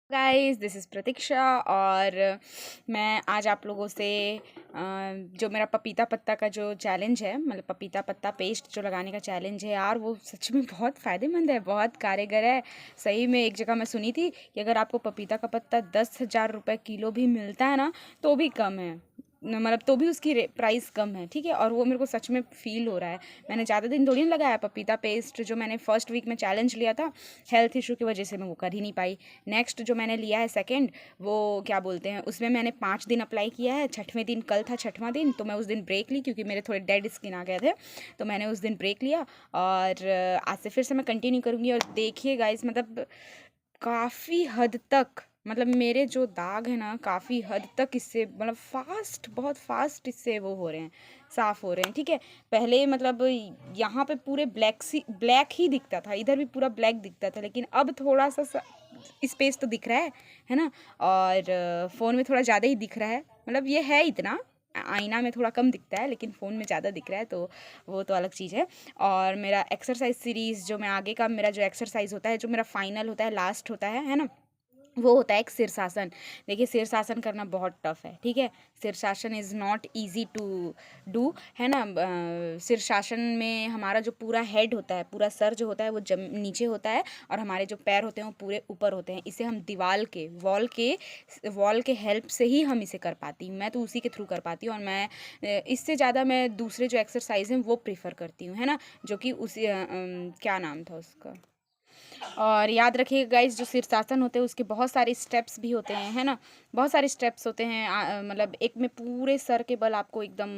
Guys this is प्रतीक्षा और मैं आज आप लोगों से जो मेरा पपीता पत्ता का जो चैलेंज है मतलब पपीता पत्ता पेस्ट जो लगाने का चैलेंज है यार वो सच में बहुत फ़ायदेमंद है, बहुत कारगर है। सही में एक जगह मैं सुनी थी कि अगर आपको पपीता का पत्ता 10,000 रुपये किलो भी मिलता है ना तो भी कम है, मतलब तो भी उसकी प्राइस कम है, ठीक है। और वो मेरे को सच में फ़ील हो रहा है। मैंने ज़्यादा दिन थोड़ी ना लगाया पपीता पेस्ट, जो मैंने फर्स्ट वीक में चैलेंज लिया था हेल्थ इशू की वजह से मैं वो कर ही नहीं पाई। नेक्स्ट जो मैंने लिया है सेकंड, वो क्या बोलते हैं, उसमें मैंने 5 दिन अप्लाई किया है। छठवें दिन कल था छठवां दिन, तो मैं उस दिन ब्रेक ली क्योंकि मेरे थोड़े डेड स्किन आ गए थे, तो मैंने उस दिन ब्रेक लिया। और आज से फिर से मैं कंटिन्यू करूँगी। और देखिए गाइस, मतलब काफ़ी हद तक, मतलब मेरे जो दाग हैं ना काफ़ी हद तक इससे मतलब फास्ट, बहुत फास्ट इससे वो हो रहे हैं, साफ़ हो रहे हैं, ठीक है। पहले मतलब यहाँ पे पूरे ब्लैक ही दिखता था, इधर भी पूरा ब्लैक दिखता था, लेकिन अब थोड़ा सा स्पेस तो दिख रहा है ना। और फ़ोन में थोड़ा ज़्यादा ही दिख रहा है, मतलब ये है इतना, आईना में थोड़ा कम दिखता है लेकिन फ़ोन में ज़्यादा दिख रहा है, तो वो तो अलग चीज़ है। और मेरा एक्सरसाइज सीरीज़, जो मैं आगे का मेरा जो एक्सरसाइज होता है, जो मेरा फाइनल होता है, लास्ट होता है ना, वो होता है एक शीर्षासन। देखिए शीर्षासन करना बहुत टफ है, ठीक है। शीर्षासन is not easy to do, है ना। शीर्षासन में हमारा जो पूरा हेड होता है, पूरा सर जो होता है वो नीचे होता है, और हमारे जो पैर होते हैं वो पूरे ऊपर होते हैं। इसे हम दीवार के वॉल के हेल्प से ही हम इसे कर पाती हूँ। मैं तो उसी के थ्रू कर पाती हूँ, और मैं इससे ज़्यादा मैं दूसरे जो एक्सरसाइज हैं वो प्रीफर करती हूँ, है ना। जो कि उसी क्या नाम था उसका। और याद रखिएगा गाइस, जो शीर्षासन होते हैं उसके बहुत सारे स्टेप्स भी होते हैं, है ना। बहुत सारे स्टेप्स होते हैं, मतलब एक में पूरे सर के बल आपको एकदम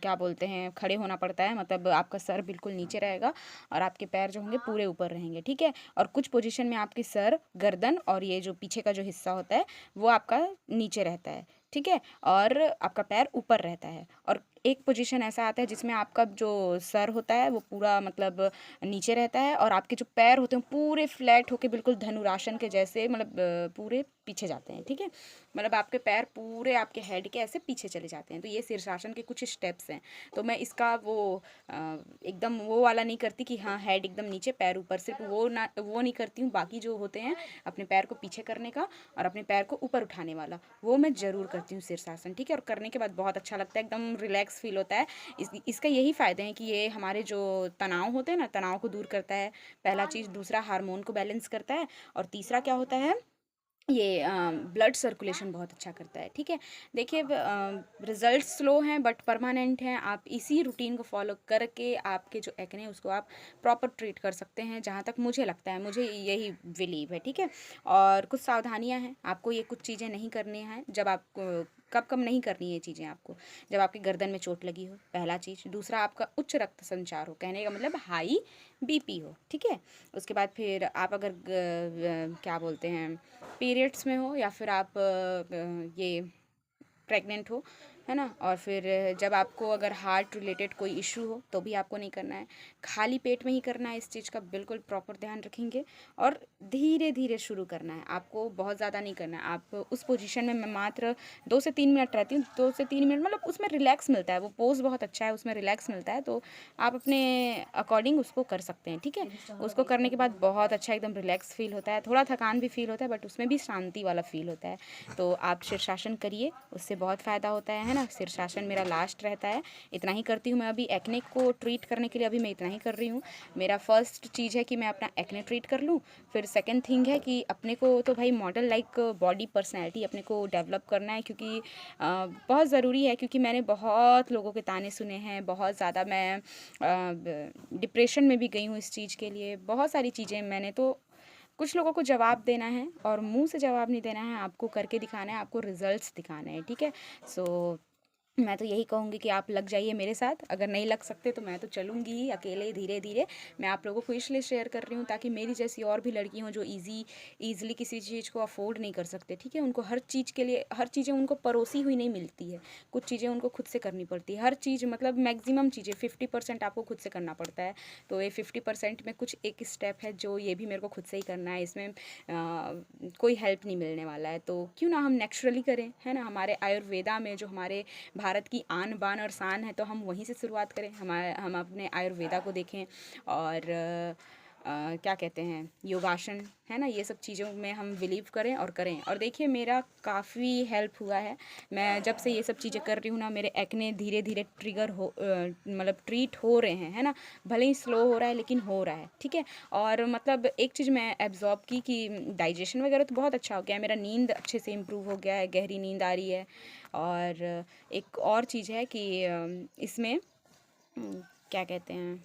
क्या बोलते हैं, खड़े होना पड़ता है, मतलब आपका सर बिल्कुल नीचे रहेगा और आपके पैर जो होंगे पूरे ऊपर रहेंगे, ठीक है। और कुछ पोजीशन में आपके सर, गर्दन और ये जो पीछे का जो हिस्सा होता है वो आपका नीचे रहता है, ठीक है। और आपका पैर ऊपर रहता है। और एक पोजीशन ऐसा आता है जिसमें आपका जो सर होता है वो पूरा मतलब नीचे रहता है, और आपके जो पैर होते हैं पूरे फ्लैट होके बिल्कुल धनुरासन के जैसे, मतलब पूरे पीछे जाते हैं, ठीक है। मतलब आपके पैर पूरे आपके हेड के ऐसे पीछे चले जाते हैं। तो ये शीर्षासन के कुछ स्टेप्स हैं। तो मैं इसका वो एकदम वो वाला नहीं करती कि हाँ हेड एकदम नीचे पैर ऊपर, सिर्फ वो नहीं करती हूँ। बाकी जो होते हैं अपने पैर को पीछे करने का और अपने पैर को ऊपर उठाने वाला, वो मैं ज़रूर करती हूँ शीर्षासन, ठीक है। और करने के बाद बहुत अच्छा लगता है, एकदम रिलैक्स फील होता है। इसका यही फ़ायदे हैं कि ये हमारे जो तनाव होते हैं ना, तनाव को दूर करता है, पहला चीज़। दूसरा, हार्मोन को बैलेंस करता है। और तीसरा क्या होता है, ये ब्लड सर्कुलेशन बहुत अच्छा करता है, ठीक है। देखिए रिजल्ट स्लो हैं बट परमानेंट हैं। आप इसी रूटीन को फॉलो करके आपके जो एक्ने उसको आप प्रॉपर ट्रीट कर सकते हैं, जहाँ तक मुझे लगता है, मुझे यही बिलीव है, ठीक है। और कुछ सावधानियां हैं, आपको ये कुछ चीज़ें नहीं करनी हैं। जब आपको कब कब नहीं करनी है ये चीज़ें आपको, जब आपकी गर्दन में चोट लगी हो, पहला चीज़। दूसरा, आपका उच्च रक्त संचार हो, कहने का मतलब हाई बीपी हो, ठीक है। उसके बाद फिर आप अगर क्या बोलते हैं, पीरियड्स में हो, या फिर आप ये प्रेग्नेंट हो, है ना। और फिर जब आपको अगर हार्ट रिलेटेड कोई इशू हो तो भी आपको नहीं करना है। खाली पेट में ही करना है, इस चीज़ का बिल्कुल प्रॉपर ध्यान रखेंगे। और धीरे धीरे शुरू करना है, आपको बहुत ज़्यादा नहीं करना है। आप उस पोजीशन में, मैं मात्र 2 से 3 मिनट रहती हूँ, 2 से 3 मिनट, मतलब उसमें रिलैक्स मिलता है, वो पोज बहुत अच्छा है, उसमें रिलैक्स मिलता है। तो आप अपने अकॉर्डिंग उसको कर सकते हैं, ठीक है। उसको करने के बाद बहुत अच्छा एकदम रिलैक्स फील होता है, थोड़ा थकान भी फील होता है बट उसमें भी शांति वाला फील होता है। तो आप शीर्षासन करिए, उससे बहुत फ़ायदा होता है ना। शीर्षासन मेरा लास्ट रहता है, इतना ही करती हूँ मैं। अभी एक्ने को ट्रीट करने के लिए अभी मैं इतना ही कर रही हूँ। मेरा फर्स्ट चीज़ है कि मैं अपना एक्ने ट्रीट कर लूँ। फिर सेकंड थिंग है कि अपने को तो भाई मॉडल लाइक बॉडी पर्सनैलिटी अपने को डेवलप करना है, क्योंकि बहुत ज़रूरी है। क्योंकि मैंने बहुत लोगों के ताने सुने हैं, बहुत ज़्यादा मैं डिप्रेशन में भी गई हूँ इस चीज़ के लिए, बहुत सारी चीज़ें मैंने तो। कुछ लोगों को जवाब देना है और मुंह से जवाब नहीं देना है, आपको करके दिखाना है, आपको रिजल्ट्स दिखाने हैं, ठीक है। सो मैं तो यही कहूँगी कि आप लग जाइए मेरे साथ। अगर नहीं लग सकते तो मैं तो चलूँगी ही अकेले, धीरे धीरे। मैं आप लोगों को इसलिए शेयर कर रही हूँ ताकि मेरी जैसी और भी लड़की हों जो ईज़िली किसी चीज़ को अफोर्ड नहीं कर सकते, ठीक है। उनको हर चीज़ के लिए, हर चीज़ें उनको परोसी हुई नहीं मिलती है, कुछ चीज़ें उनको खुद से करनी पड़ती है। हर चीज़ मतलब मैक्सिमम चीज़ें 50% आपको खुद से करना पड़ता है। तो ये 50% में कुछ एक स्टेप है जो ये भी मेरे को खुद से ही करना है, इसमें कोई हेल्प नहीं मिलने वाला है। तो क्यों ना हम नेचुरली करें, है ना। हमारे आयुर्वेदा में जो हमारे भारत की आन बान और शान है, तो हम वहीं से शुरुआत करें। हम अपने आयुर्वेदा को देखें। और क्या कहते हैं, योगासन, है ना, ये सब चीज़ों में हम बिलीव करें और करें। और देखिए मेरा काफ़ी हेल्प हुआ है। मैं जब से ये सब चीज़ें कर रही हूँ ना, मेरे एक्ने धीरे धीरे ट्रिगर हो मतलब ट्रीट हो रहे हैं, है ना। भले ही स्लो हो रहा है लेकिन हो रहा है, ठीक है। और मतलब एक चीज़ मैं एब्जॉर्ब की कि डाइजेशन वगैरह तो बहुत अच्छा हो गया है मेरा, नींद अच्छे से इम्प्रूव हो गया है, गहरी नींद आ रही है। और एक और चीज़ है कि इसमें क्या कहते हैं,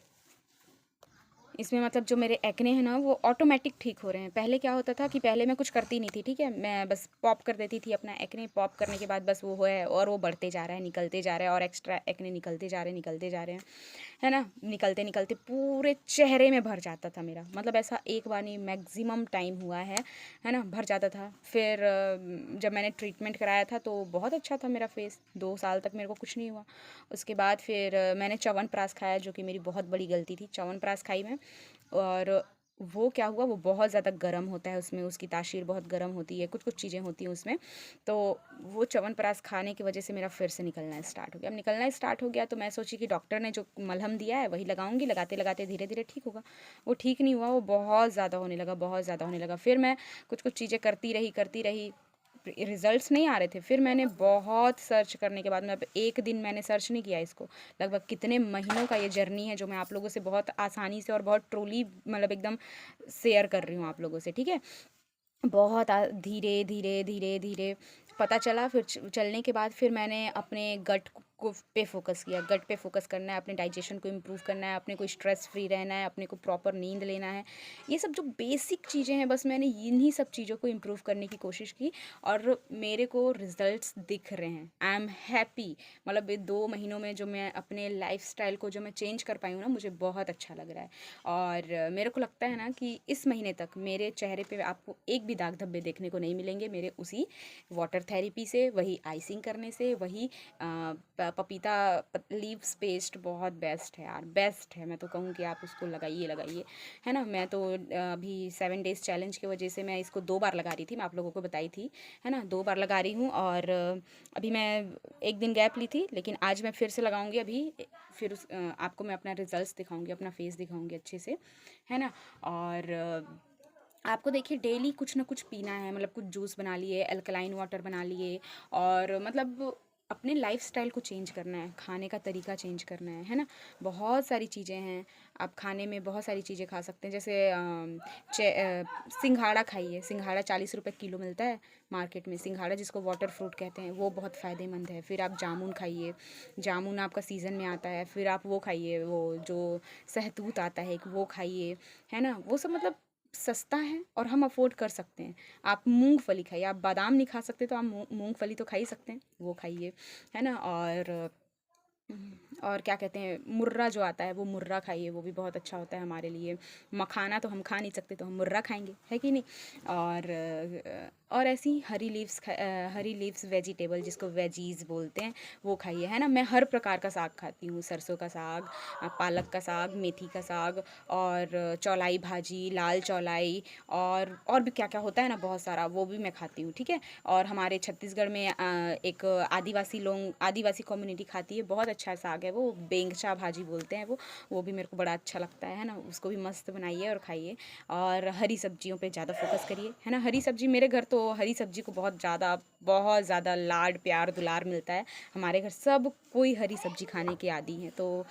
इसमें मतलब जो मेरे एक्ने हैं ना वो ऑटोमेटिक ठीक हो रहे हैं। पहले क्या होता था कि पहले मैं कुछ करती नहीं थी, ठीक है, मैं बस पॉप कर देती थी अपना एक्ने, पॉप करने के बाद बस वो है और वो बढ़ते जा रहा है, निकलते जा रहा है, और एक्स्ट्रा एक्ने निकलते जा रहे हैं, निकलते जा रहे हैं, है ना। निकलते निकलते पूरे चेहरे में भर जाता था मेरा, मतलब ऐसा एक बार नहीं, मैक्सिमम टाइम हुआ है ना, भर जाता था। फिर जब मैंने ट्रीटमेंट कराया था तो बहुत अच्छा था मेरा फेस, 2 साल तक मेरे को कुछ नहीं हुआ। उसके बाद फिर मैंने च्यवनप्राश खाया, जो कि मेरी बहुत बड़ी गलती थी। च्यवनप्राश खाई मैं, और वो क्या हुआ, वो बहुत ज़्यादा गर्म होता है, उसमें उसकी तासीर बहुत गर्म होती है, कुछ कुछ चीज़ें होती हैं उसमें। तो वो च्यवनप्राश खाने की वजह से मेरा फिर से निकलना स्टार्ट हो गया। अब निकलना स्टार्ट हो गया तो मैं सोची कि डॉक्टर ने जो मलहम दिया है वही लगाऊंगी, लगाते लगाते धीरे धीरे ठीक होगा। वो ठीक नहीं हुआ, वो बहुत ज़्यादा होने लगा, बहुत ज़्यादा होने लगा। फिर मैं कुछ कुछ चीज़ें करती रही, रिजल्ट्स नहीं आ रहे थे। फिर मैंने बहुत सर्च करने के बाद में, अब एक दिन मैंने सर्च नहीं किया इसको, लगभग कितने महीनों का ये जर्नी है जो मैं आप लोगों से बहुत आसानी से और बहुत ट्रूली मतलब एकदम शेयर कर रही हूँ आप लोगों से, ठीक है। बहुत धीरे धीरे धीरे धीरे पता चला। फिर चलने के बाद फिर मैंने अपने गट को पे फोकस किया। गट पे फोकस करना है, अपने डाइजेशन को इम्प्रूव करना है, अपने को स्ट्रेस फ्री रहना है, अपने को प्रॉपर नींद लेना है। ये सब जो बेसिक चीज़ें हैं, बस मैंने इन्हीं सब चीज़ों को इम्प्रूव करने की कोशिश की, और मेरे को रिजल्ट्स दिख रहे हैं। I am happy. मतलब ये 2 महीनों में जो मैं अपने लाइफस्टाइल को जो मैं चेंज कर पाई हूँ ना, मुझे बहुत अच्छा लग रहा है। और मेरे को लगता है ना कि इस महीने तक मेरे चेहरे पे आपको एक भी दाग धब्बे देखने को नहीं मिलेंगे, मेरे उसी वाटर थेरेपी से, वही आइसिंग करने से, वही पपीता लीव्स पेस्ट बहुत बेस्ट है यार, बेस्ट है। मैं तो कहूँ कि आप उसको लगाइए लगाइए, है ना। मैं तो अभी 7 डेज़ चैलेंज की वजह से मैं इसको 2 बार लगा रही थी, मैं आप लोगों को बताई थी, है ना, 2 बार लगा रही हूँ। और अभी मैं एक दिन गैप ली थी, लेकिन आज मैं फिर से लगाऊंगी अभी। फिर आपको मैं अपना रिजल्ट्स दिखाऊंगी, अपना फेस दिखाऊंगी अच्छे से, है ना। और आपको देखिए डेली कुछ ना कुछ पीना है, मतलब कुछ जूस बना लिए, अल्कलाइन वाटर बना लिए, और मतलब अपने लाइफस्टाइल को चेंज करना है, खाने का तरीका चेंज करना है ना। बहुत सारी चीज़ें हैं, आप खाने में बहुत सारी चीज़ें खा सकते हैं। जैसे सिंघाड़ा खाइए, सिंघाड़ा 40 रुपए किलो मिलता है मार्केट में, सिंघाड़ा जिसको वाटर फ्रूट कहते हैं, वो बहुत फ़ायदेमंद है। फिर आप जामुन खाइए, जामुन आपका सीज़न में आता है। फिर आप वो खाइए, वो जो सहतूत आता है एक, वो खाइए, है ना। वो सब मतलब सस्ता है और हम अफोर्ड कर सकते हैं। आप मूंगफली खाइए, आप बादाम नहीं खा सकते तो आप मूंगफली तो खा ही सकते हैं, वो खाइए, है ना। और क्या कहते हैं, मुर्रा जो आता है वो मुर्रा खाइए, वो भी बहुत अच्छा होता है हमारे लिए। मखाना तो हम खा नहीं सकते तो हम मुर्रा खाएंगे, है कि नहीं। और ऐसी हरी लीव्स वेजिटेबल, जिसको वेजीज बोलते हैं, वो खाइए, है ना। मैं हर प्रकार का साग खाती हूँ, सरसों का साग, पालक का साग, मेथी का साग, और चौलाई भाजी, लाल चौलाई, और भी क्या क्या होता है ना बहुत सारा, वो भी मैं खाती हूँ, ठीक है। और हमारे छत्तीसगढ़ में एक आदिवासी कम्युनिटी खाती है, बहुत अच्छा साग है वो, बेंगचा भाजी बोलते हैं वो भी मेरे को बड़ा अच्छा लगता है ना। उसको भी मस्त बनाइए और खाइए। और हरी सब्जियों पे ज़्यादा फोकस करिए, है ना। हरी सब्जी, मेरे घर तो हरी सब्जी को बहुत ज़्यादा लाड प्यार दुलार मिलता है। हमारे घर सब कोई हरी सब्जी खाने के आदी हैं, तो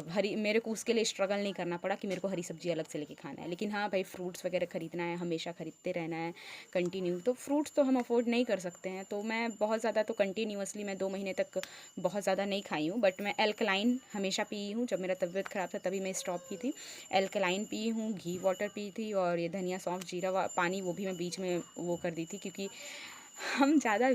हरी, मेरे को उसके लिए स्ट्रगल नहीं करना पड़ा कि मेरे को हरी सब्जी अलग से लेके खाना है। लेकिन हाँ भाई, फ्रूट्स वगैरह खरीदना है, हमेशा खरीदते रहना है कंटिन्यू, तो फ्रूट्स तो हम अफोर्ड नहीं कर सकते हैं। तो मैं बहुत ज़्यादा तो कंटिन्यूअसली मैं 2 महीने तक बहुत ज़्यादा नहीं खाई हूँ, बट मैं एल्कलाइन हमेशा पी हूँ। जब मेरा तबीयत ख़राब था तभी मैं स्टॉप की थी, एल्कलाइन पी हूँ, घी वाटर पी थी, और ये धनिया सौंफ जीरा पानी वो भी मैं बीच में वो कर दी थी, क्योंकि हम ज़्यादा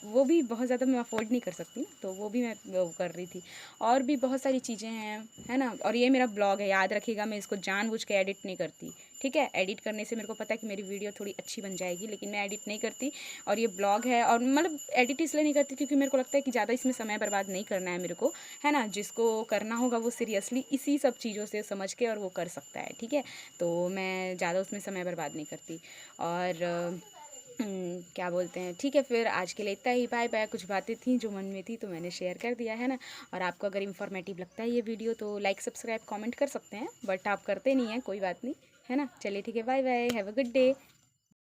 वो भी बहुत ज़्यादा मैं अफोर्ड नहीं कर सकती ना, तो वो भी मैं वो कर रही थी। और भी बहुत सारी चीज़ें हैं, है ना। और ये मेरा ब्लॉग है, याद रखिएगा, मैं इसको जानबूझ के एडिट नहीं करती, ठीक है। एडिट करने से मेरे को पता है कि मेरी वीडियो थोड़ी अच्छी बन जाएगी, लेकिन मैं एडिट नहीं करती। और ये ब्लॉग है, और मतलब एडिट इसलिए नहीं करती क्योंकि मेरे को लगता है कि ज़्यादा इसमें समय बर्बाद नहीं करना है मेरे को, है ना। जिसको करना होगा वो सीरियसली इसी सब चीज़ों से समझ के और वो कर सकता है, ठीक है। तो मैं ज़्यादा उसमें समय बर्बाद नहीं करती। और क्या बोलते हैं, ठीक है, फिर आज के लिए इतना ही। Bye bye. कुछ बातें थी जो मन में थी तो मैंने शेयर कर दिया, है ना। और आपको अगर इन्फॉर्मेटिव लगता है ये वीडियो तो लाइक सब्सक्राइब कमेंट कर सकते हैं, बट आप करते नहीं हैं, कोई बात नहीं, है ना। चलिए ठीक है, bye bye, have a good day.